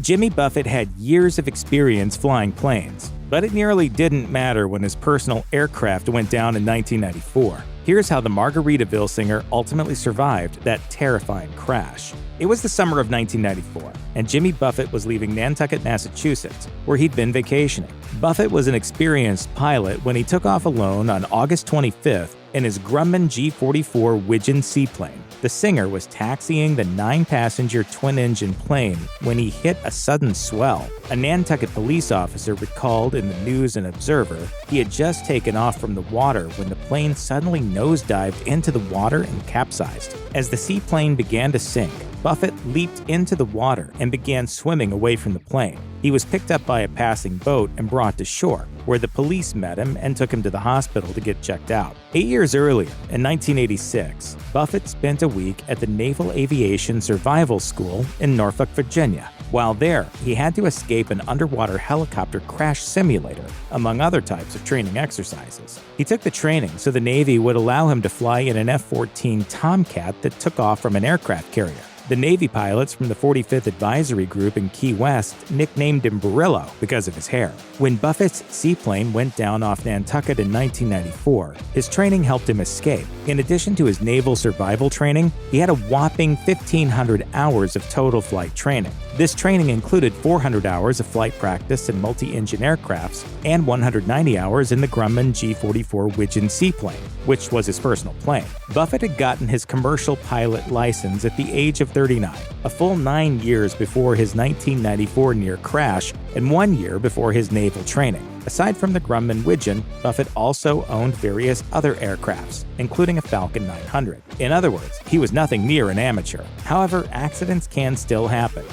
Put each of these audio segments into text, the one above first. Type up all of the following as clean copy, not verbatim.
Jimmy Buffett had years of experience flying planes, but it nearly didn't matter when his personal aircraft went down in 1994. Here's how the Margaritaville singer ultimately survived that terrifying crash. It was the summer of 1994, and Jimmy Buffett was leaving Nantucket, Massachusetts, where he'd been vacationing. Buffett was an experienced pilot when he took off alone on August 25th in his Grumman G-44 Widgeon seaplane. The singer was taxiing the 9-passenger twin-engine plane when he hit a sudden swell. A Nantucket police officer recalled in the News and Observer he had just taken off from the water when the plane suddenly nosedived into the water and capsized. As the seaplane began to sink, Buffett leaped into the water and began swimming away from the plane. He was picked up by a passing boat and brought to shore, where the police met him and took him to the hospital to get checked out. 8 years earlier, in 1986, Buffett spent a week at the Naval Aviation Survival School in Norfolk, Virginia. While there, he had to escape an underwater helicopter crash simulator, among other types of training exercises. He took the training so the Navy would allow him to fly in an F-14 Tomcat that took off from an aircraft carrier. The Navy pilots from the 45th Advisory Group in Key West nicknamed him Barillo because of his hair. When Buffett's seaplane went down off Nantucket in 1994, his training helped him escape. In addition to his naval survival training, he had a whopping 1,500 hours of total flight training. This training included 400 hours of flight practice in multi-engine aircrafts and 190 hours in the Grumman G-44 Widgeon seaplane, which was his personal plane. Buffett had gotten his commercial pilot license at the age of 39, a full 9 years before his 1994 near crash and 1 year before his naval training. Aside from the Grumman Widgeon, Buffett also owned various other aircrafts, including a Falcon 900. In other words, he was nothing near an amateur. However, accidents can still happen.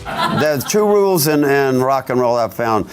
There's two rules in rock and roll I've found.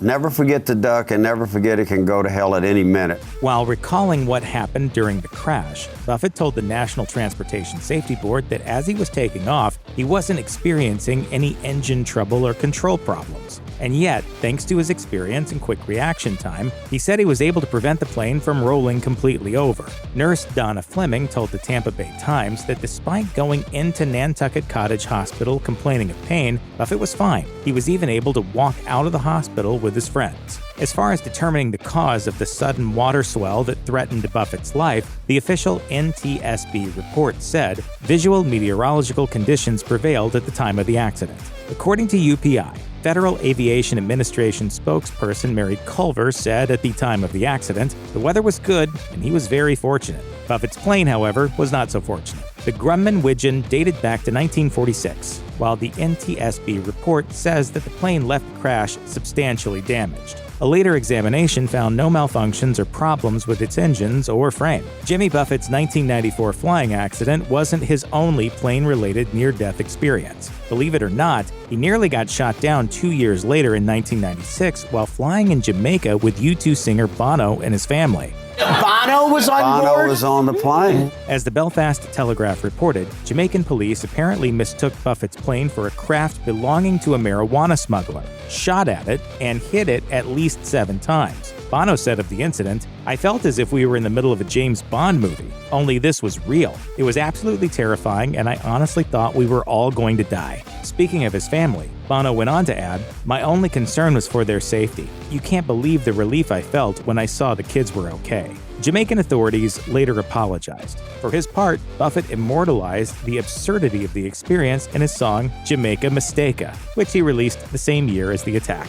Never forget to duck and never forget it can go to hell at any minute. While recalling what happened during the crash, Buffett told the National Transportation Safety Board that as he was taking off, he wasn't experiencing any engine trouble or control problems. And yet, thanks to his experience and quick reaction time, he said he was able to prevent the plane from rolling completely over. Nurse Donna Fleming told the Tampa Bay Times that despite going into Nantucket Cottage Hospital complaining of pain, Buffett was fine. He was even able to walk out of the hospital with his friends. As far as determining the cause of the sudden water swell that threatened Buffett's life, the official NTSB report said visual meteorological conditions prevailed at the time of the accident. According to UPI, Federal Aviation Administration spokesperson Mary Culver said at the time of the accident, the weather was good and he was very fortunate. Buffett's plane, however, was not so fortunate. The Grumman Widgeon dated back to 1946, while the NTSB report says that the plane left the crash substantially damaged. A later examination found no malfunctions or problems with its engines or frame. Jimmy Buffett's 1994 flying accident wasn't his only plane-related near-death experience. Believe it or not, he nearly got shot down 2 years later in 1996 while flying in Jamaica with U2 singer Bono and his family. Bono was on board? Bono was on the plane. As the Belfast Telegraph reported, Jamaican police apparently mistook Buffett's plane for a craft belonging to a marijuana smuggler, shot at it, and hit it at least 7 times. Bono said of the incident, "I felt as if we were in the middle of a James Bond movie, only this was real. It was absolutely terrifying, and I honestly thought we were all going to die." Speaking of his family, Bono went on to add, "My only concern was for their safety. You can't believe the relief I felt when I saw the kids were okay." Jamaican authorities later apologized. For his part, Buffett immortalized the absurdity of the experience in his song Jamaica Mistake, which he released the same year as the attack.